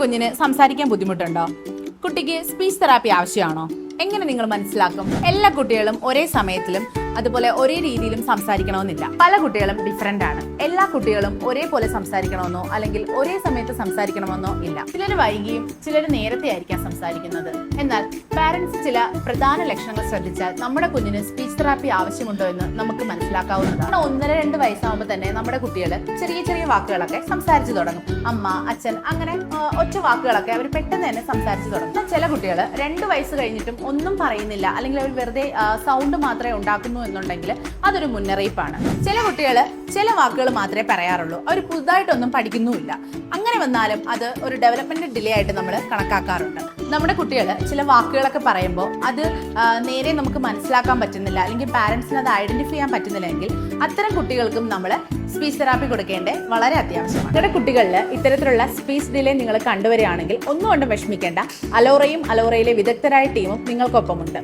കുഞ്ഞിന് സംസാരിക്കാൻ ബുദ്ധിമുട്ടുണ്ടോ? കുട്ടിക്ക് സ്പീച്ച് തെറാപ്പി ആവശ്യമാണോ? എങ്ങനെ നിങ്ങൾ മനസ്സിലാക്കും? എല്ലാ കുട്ടികളും ഒരേ സമയത്തിലും അതുപോലെ ഒരേ രീതിയിലും സംസാരിക്കണമെന്നില്ല. പല കുട്ടികളും ഡിഫറെന്റ് ആണ്. എല്ലാ കുട്ടികളും ഒരേപോലെ സംസാരിക്കണമെന്നോ അല്ലെങ്കിൽ ഒരേ സമയത്ത് സംസാരിക്കണമെന്നോ ഇല്ല. ചിലർ വൈകിയും ചിലർ നേരത്തെ ആയിരിക്കാം സംസാരിക്കുന്നത്. എന്നാൽ പാരന്റ്സ് ചില പ്രധാന ലക്ഷണങ്ങൾ ശ്രദ്ധിച്ചാൽ നമ്മുടെ കുഞ്ഞിന് സ്പീച്ച് തെറാപ്പി ആവശ്യമുണ്ടോ എന്ന് നമുക്ക് മനസ്സിലാക്കാവുന്നതാണ്. 1-2 വയസ്സാകുമ്പോൾ തന്നെ നമ്മുടെ കുട്ടികൾ ചെറിയ ചെറിയ വാക്കുകളൊക്കെ സംസാരിച്ചു തുടങ്ങും. അമ്മ, അച്ഛൻ, അങ്ങനെ ഒറ്റ വാക്കുകളൊക്കെ അവർ പെട്ടെന്ന് തന്നെ സംസാരിച്ചു തുടങ്ങും. ചില കുട്ടികൾ 2 വയസ്സ് കഴിഞ്ഞിട്ടും ഒന്നും പറയുന്നില്ല, അല്ലെങ്കിൽ അവർ വെറുതെ സൗണ്ട് മാത്രമേ ഉണ്ടാക്കുന്നു എന്നുണ്ടെങ്കിൽ അതൊരു മുന്നറിയിപ്പാണ്. ചില കുട്ടികൾ ചില വാക്കുകൾ മാത്രമേ പറയാറുള്ളൂ, അവർ പുതുതായിട്ടൊന്നും പഠിക്കുന്നുമില്ല. അങ്ങനെ വന്നാലും അത് ഒരു ഡെവലപ്മെന്റ് ഡിലേ ആയിട്ട് നമ്മൾ കണക്കാക്കാറുണ്ട്. നമ്മുടെ കുട്ടികൾ ചില വാക്കുകളൊക്കെ പറയുമ്പോൾ അത് നേരെ നമുക്ക് മനസ്സിലാക്കാൻ പറ്റുന്നില്ല, അല്ലെങ്കിൽ പാരന്റ്സിന് അത് ഐഡന്റിഫൈ ചെയ്യാൻ പറ്റുന്നില്ലെങ്കിൽ അത്തരം കുട്ടികൾക്കും നമ്മൾ സ്പീച്ച് തെറാപ്പി കൊടുക്കേണ്ടത് വളരെ അത്യാവശ്യമാണ്. നിങ്ങളുടെ കുട്ടികളിൽ ഇത്തരത്തിലുള്ള സ്പീച്ച് ഡിലേ നിങ്ങൾ കണ്ടുവരികയാണെങ്കിൽ ഒന്നുകൊണ്ടും വിഷമിക്കേണ്ട. അലോറയും അലോറയിലെ വിദഗ്ധരായ ടീമും നിങ്ങൾക്കൊപ്പമുണ്ട്.